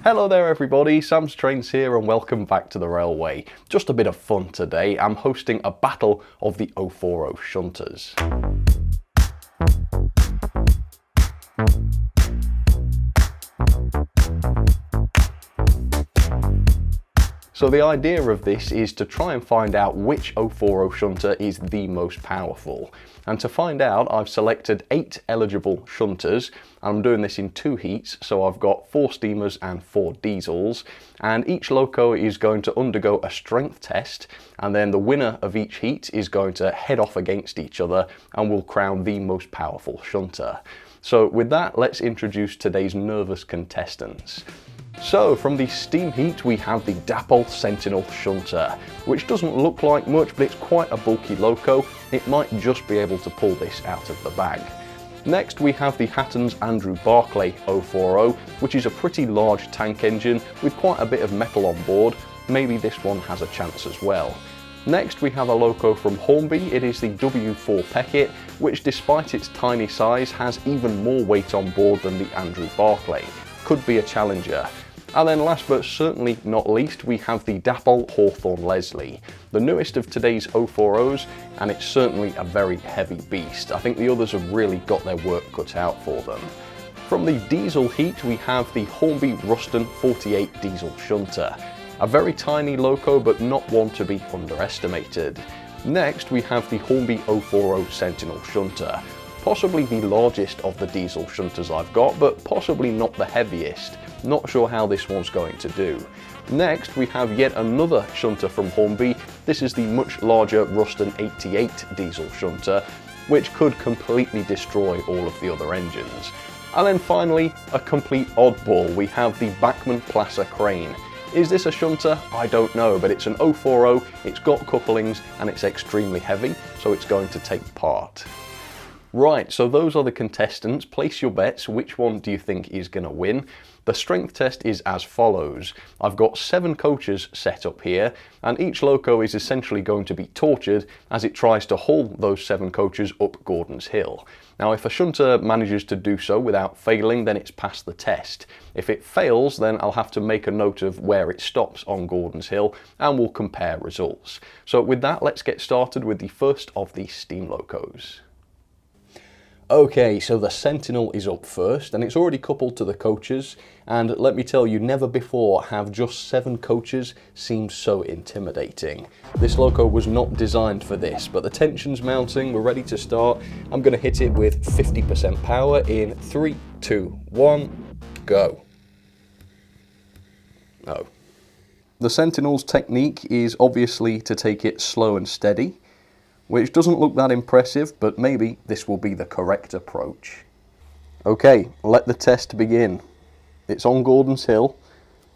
Hello there everybody, Sam's Trains here and welcome back to the railway. Just a bit of fun today, I'm hosting a battle of the 040 Shunters. So the idea of this is to try and find out which 040 shunter is the most powerful. And to find out, I've selected 8 eligible shunters. I'm doing this in 2 heats, so I've got 4 steamers and 4 diesels. And each loco is going to undergo a strength test, and then the winner of each heat is going to head off against each other and will crown the most powerful shunter. So with that, let's introduce today's nervous contestants. So from the steam heat we have the Dapple Sentinel Shunter, which doesn't look like much but it's quite a bulky loco. It might just be able to pull this out of the bag. Next we have the Hatton's Andrew Barclay 040, which is a pretty large tank engine with quite a bit of metal on board. Maybe this one has a chance as well. Next we have a loco from Hornby. It is the W4 Peckett, which despite its tiny size has even more weight on board than the Andrew Barclay. Could be a challenger. And then last but certainly not least, we have the Dapple Hawthorne Leslie, the newest of today's 040s, and it's certainly a very heavy beast. I think the others have really got their work cut out for them. From the diesel heat, we have the Hornby Ruston 48 diesel shunter, a very tiny loco but not one to be underestimated. Next, we have the Hornby 040 Sentinel shunter, possibly the largest of the diesel shunters I've got, but possibly not the heaviest. Not sure how this one's going to do. Next, we have yet another shunter from Hornby. This is the much larger Ruston 88 diesel shunter, which could completely destroy all of the other engines. And then finally, a complete oddball, we have the Bachmann Placer Crane. Is this a shunter? I don't know, but it's an 040, it's got couplings, and it's extremely heavy, so it's going to take part. Right, so those are the contestants. Place your bets. Which one do you think is going to win? The strength test is as follows. I've got 7 coaches set up here, and each loco is essentially going to be tortured as it tries to haul those 7 coaches up Gordon's Hill. Now, if a shunter manages to do so without failing, then it's passed the test. If it fails, then I'll have to make a note of where it stops on Gordon's Hill, and we'll compare results. So with that, let's get started with the first of the steam locos. Okay, so the Sentinel is up first, and it's already coupled to the coaches, and let me tell you, never before have just 7 coaches seemed so intimidating. This loco was not designed for this, but the tension's mounting, we're ready to start. I'm going to hit it with 50% power in 3, 2, 1, go. Oh. The Sentinel's technique is obviously to take it slow and steady, which doesn't look that impressive, but maybe this will be the correct approach. Okay, let the test begin. It's on Gordon's Hill.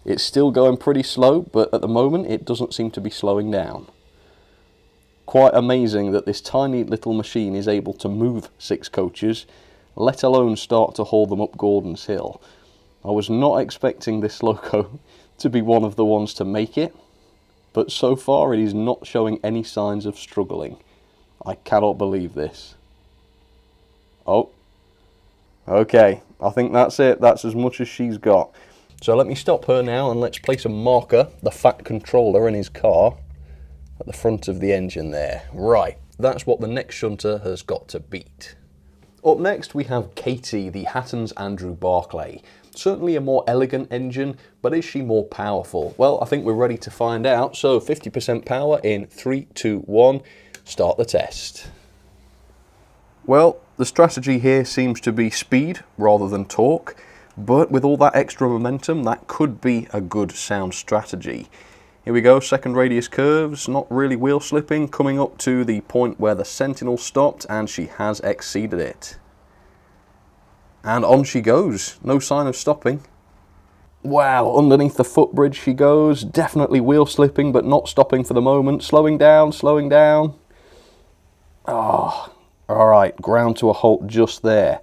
It's still going pretty slow, but at the moment it doesn't seem to be slowing down. Quite amazing that this tiny little machine is able to move 6 coaches, let alone start to haul them up Gordon's Hill. I was not expecting this loco to be one of the ones to make it, but so far it is not showing any signs of struggling. I cannot believe this. Oh, okay, I think that's it. That's as much as she's got. So let me stop her now and let's place a marker, the fat controller in his car, at the front of the engine there. Right, that's what the next shunter has got to beat. Up next we have Katie, the Hatton's Andrew Barclay. Certainly a more elegant engine, but is she more powerful? Well, I think we're ready to find out. So 50% power in 3, 2, 1. Start the test. Well, the strategy here seems to be speed rather than torque, but with all that extra momentum, that could be a good sound strategy. Here we go, second radius curves, not really wheel slipping, coming up to the point where the Sentinel stopped, and she has exceeded it. And on she goes, no sign of stopping. Wow, underneath the footbridge she goes, definitely wheel slipping, but not stopping for the moment, slowing down, slowing down. Oh, alright, ground to a halt just there.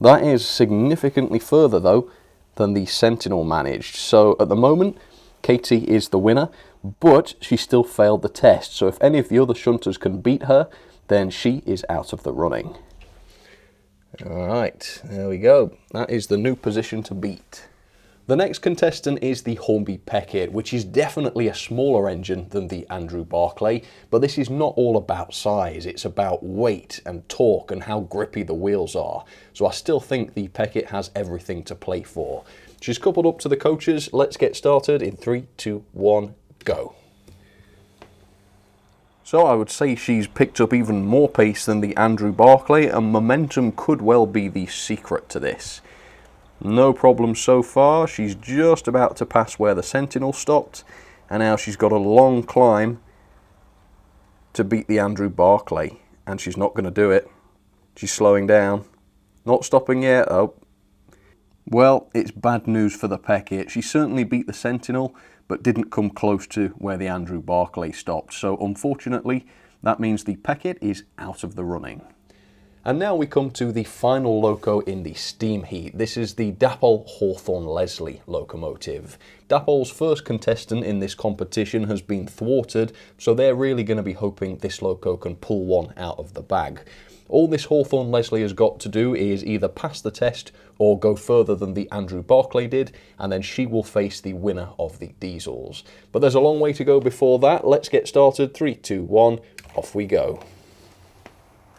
That is significantly further though than the Sentinel managed. So at the moment, Katie is the winner, but she still failed the test. So if any of the other shunters can beat her, then she is out of the running. Alright, there we go. That is the new position to beat. The next contestant is the Hornby Peckett, which is definitely a smaller engine than the Andrew Barclay, but this is not all about size, it's about weight and torque and how grippy the wheels are. So I still think the Peckett has everything to play for. She's coupled up to the coaches. Let's get started in 3, 2, 1, go. So I would say she's picked up even more pace than the Andrew Barclay, and momentum could well be the secret to this. No problem so far. She's just about to pass where the Sentinel stopped, and now she's got a long climb to beat the Andrew Barclay, and she's not going to do it. She's slowing down. Not stopping yet. Oh. Well, it's bad news for the Peckett. She certainly beat the Sentinel, but didn't come close to where the Andrew Barclay stopped. So unfortunately, that means the Peckett is out of the running. And now we come to the final loco in the steam heat. This is the Dapol Hawthorne Leslie locomotive. Dapol's first contestant in this competition has been thwarted, so they're really going to be hoping this loco can pull one out of the bag. All this Hawthorne Leslie has got to do is either pass the test or go further than the Andrew Barclay did, and then she will face the winner of the diesels. But there's a long way to go before that. Let's get started. 3, 2, 1, off we go.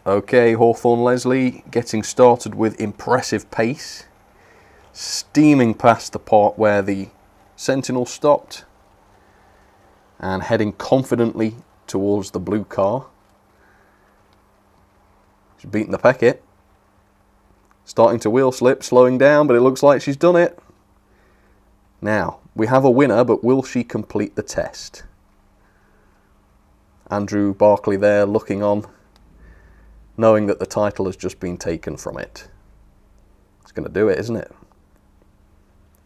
Okay, Hawthorne Leslie getting started with impressive pace, steaming past the part where the Sentinel stopped and heading confidently towards the blue car. She's beaten the Peckett, starting to wheel slip, slowing down, but it looks like she's done it. Now, we have a winner, but will she complete the test? Andrew Barclay there looking on, knowing that the title has just been taken from it. It's going to do it, isn't it?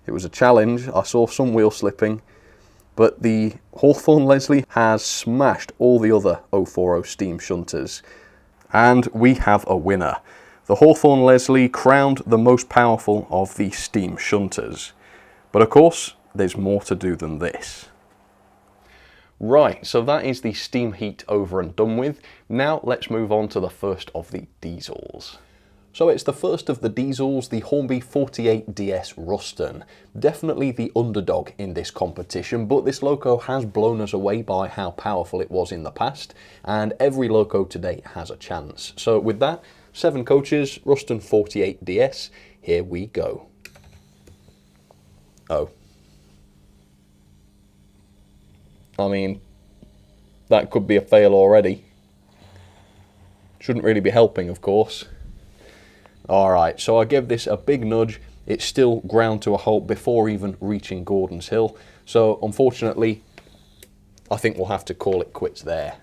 It was a challenge. I saw some wheel slipping, but the Hawthorne Leslie has smashed all the other 040 steam shunters. And we have a winner. The Hawthorne Leslie crowned the most powerful of the steam shunters. But of course, there's more to do than this. Right, so that is the steam heat over and done with. Now let's move on to the first of the diesels. So it's the first of the diesels, the Hornby 48DS Ruston. Definitely the underdog in this competition, but this loco has blown us away by how powerful it was in the past, and every loco today has a chance. So with that, 7 coaches, Ruston 48DS, here we go. Oh. I mean, that could be a fail already. Shouldn't really be helping, of course. Alright, so I give this a big nudge. It's still ground to a halt before even reaching Gordon's Hill. So, unfortunately, I think we'll have to call it quits there.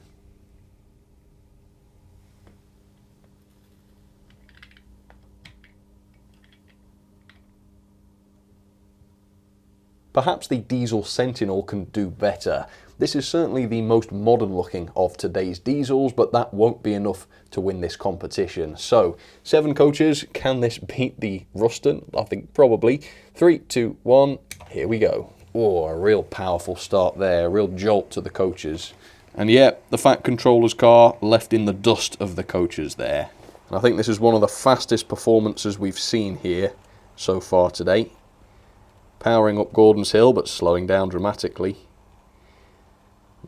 Perhaps the diesel Sentinel can do better. This is certainly the most modern looking of today's diesels, but that won't be enough to win this competition. So, 7 coaches, can this beat the Ruston? I think probably. 3, 2, 1, here we go. Oh, a real powerful start there, a real jolt to the coaches. And yeah, the Fat Controller's car left in the dust of the coaches there. And I think this is one of the fastest performances we've seen here so far today. Powering up Gordon's Hill, but slowing down dramatically.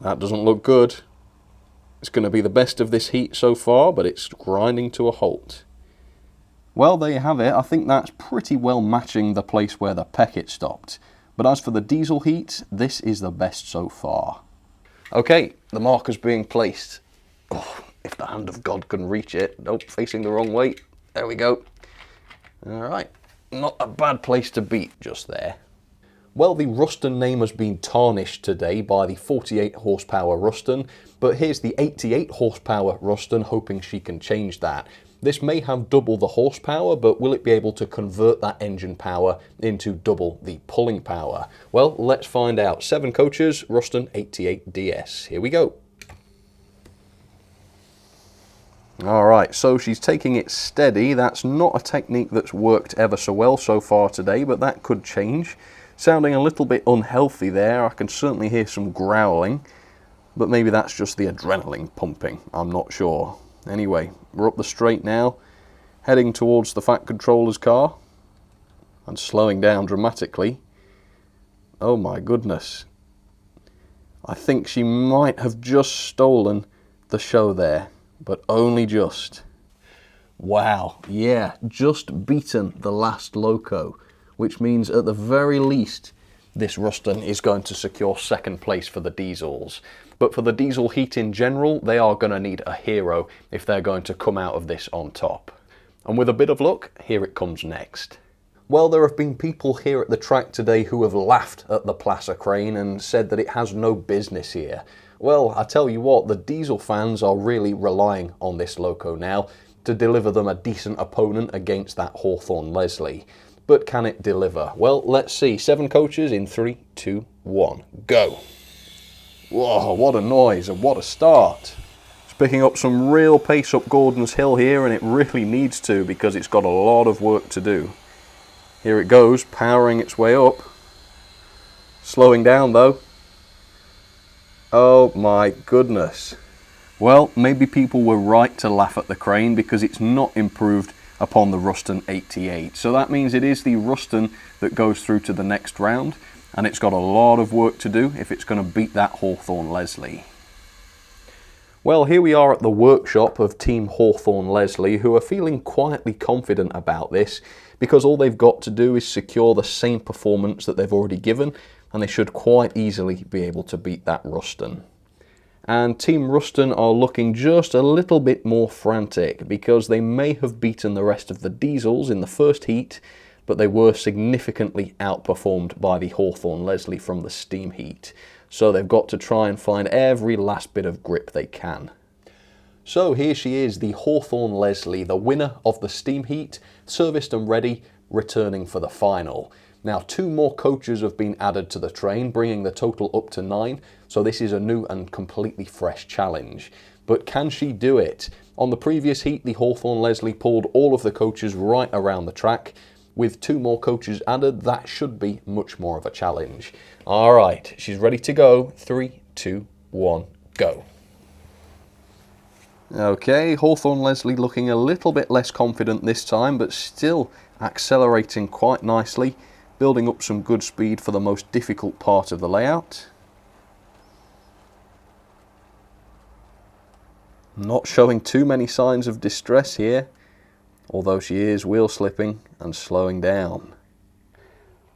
That doesn't look good. It's going to be the best of this heat so far, but it's grinding to a halt. Well, there you have it. I think that's pretty well matching the place where the Peckett stopped. But as for the diesel heat, this is the best so far. Okay, the marker's being placed. Oh, if the hand of God can reach it. Nope, facing the wrong way. There we go. Alright, not a bad place to beat just there. Well, the Ruston name has been tarnished today by the 48 horsepower Ruston, but here's the 88 horsepower Ruston, hoping she can change that. This may have double the horsepower, but will it be able to convert that engine power into double the pulling power? Well, let's find out. 7 coaches, Ruston 88DS. Here we go. Alright, so she's taking it steady. That's not a technique that's worked ever so well so far today, but that could change. Sounding a little bit unhealthy there. I can certainly hear some growling, but maybe that's just the adrenaline pumping. I'm not sure. Anyway, we're up the straight now, heading towards the Fat Controller's car, and slowing down dramatically. Oh my goodness. I think she might have just stolen the show there, but only just. Wow, yeah, just beaten the last loco, which means at the very least this Ruston is going to secure second place for the diesels. But for the diesel heat in general, they are going to need a hero if they're going to come out of this on top. And with a bit of luck, here it comes next. Well, there have been people here at the track today who have laughed at the Placer crane and said that it has no business here. Well, I tell you what, the diesel fans are really relying on this loco now to deliver them a decent opponent against that Hawthorne Leslie. But can it deliver? Well, let's see. 7 coaches in 3, 2, 1, go. Whoa, what a noise and what a start. It's picking up some real pace up Gordon's Hill here, and it really needs to because it's got a lot of work to do. Here it goes, powering its way up. Slowing down though. Oh my goodness. Well, maybe people were right to laugh at the crane because it's not improved upon the Ruston 88. So that means it is the Ruston that goes through to the next round, and it's got a lot of work to do if it's going to beat that Hawthorne Leslie. Well, here we are at the workshop of Team Hawthorne Leslie, who are feeling quietly confident about this because all they've got to do is secure the same performance that they've already given, and they should quite easily be able to beat that Ruston. And Team Ruston are looking just a little bit more frantic because they may have beaten the rest of the diesels in the first heat, but they were significantly outperformed by the Hawthorne Leslie from the steam heat. So they've got to try and find every last bit of grip they can. So here she is, the Hawthorne Leslie, the winner of the steam heat, serviced and ready, returning for the final. Now 2 more coaches have been added to the train, bringing the total up to 9, so this is a new and completely fresh challenge. But can she do it? On the previous heat, the Hawthorne Leslie pulled all of the coaches right around the track. With 2 more coaches added, that should be much more of a challenge. Alright, she's ready to go. 3, 2, 1, go. Okay, Hawthorne Leslie looking a little bit less confident this time, but still accelerating quite nicely, building up some good speed for the most difficult part of the layout. Not showing too many signs of distress here, although she is wheel slipping and slowing down.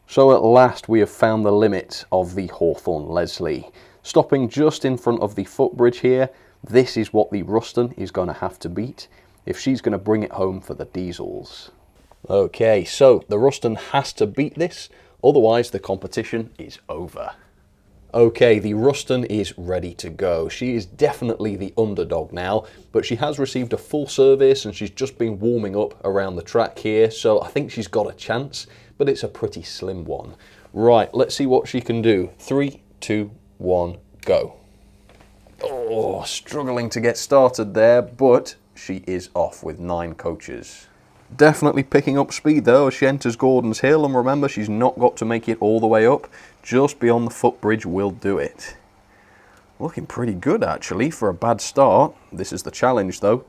So at last we have found the limit of the Hawthorne Leslie. Stopping just in front of the footbridge here, this is what the Ruston is going to have to beat if she's going to bring it home for the diesels. Okay, so the Ruston has to beat this, otherwise the competition is over. Okay, the Ruston is ready to go. She is definitely the underdog now, but she has received a full service and she's just been warming up around the track here, so I think she's got a chance, but it's a pretty slim one. Right, let's see what she can do. 3, 2, 1, go. Oh, struggling to get started there, but she is off with 9 coaches. Definitely picking up speed though as she enters Gordon's Hill, and remember she's not got to make it all the way up, just beyond the footbridge will do it. Looking pretty good actually for a bad start. This is the challenge though.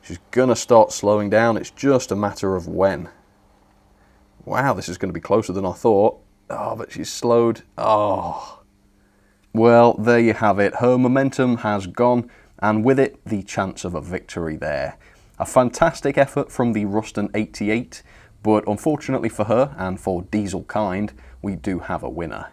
She's gonna start slowing down, it's just a matter of when. Wow, this is going to be closer than I thought. Oh, but she's slowed. Oh. Well, there you have it. Her momentum has gone, and with it, the chance of a victory there. A fantastic effort from the Ruston 88, but unfortunately for her and for Diesel Kind, we do have a winner.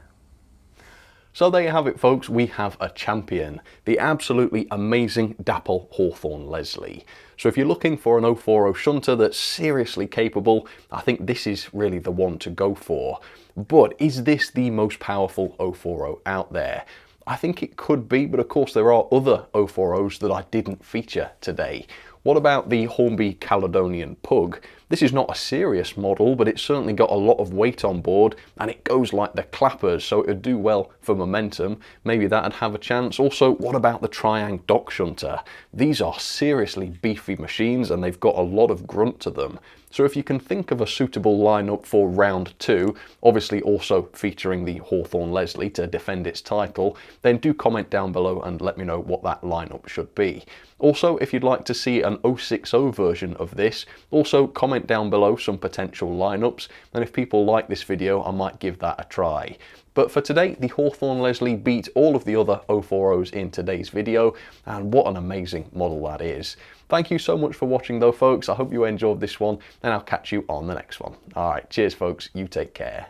So there you have it folks, we have a champion, the absolutely amazing Dapple Hawthorne Leslie. So if you're looking for an 040 shunter that's seriously capable, I think this is really the one to go for. But is this the most powerful 040 out there? I think it could be, but of course there are other 040s that I didn't feature today. What about the Hornby Caledonian Pug? This is not a serious model, but it's certainly got a lot of weight on board, and it goes like the clappers, so it would do well for momentum. Maybe that'd have a chance. Also, what about the Triang Dock Shunter? These are seriously beefy machines, and they've got a lot of grunt to them. So if you can think of a suitable lineup for round 2, obviously also featuring the Hawthorne Leslie to defend its title, then do comment down below and let me know what that lineup should be. Also, if you'd like to see an 060 version of this, also comment down below some potential lineups, and if people like this video, I might give that a try. But for today, the Hawthorne Leslie beat all of the other 040s in today's video, and what an amazing model that is. Thank you so much for watching though, folks. I hope you enjoyed this one, and I'll catch you on the next one. Alright, cheers folks, you take care.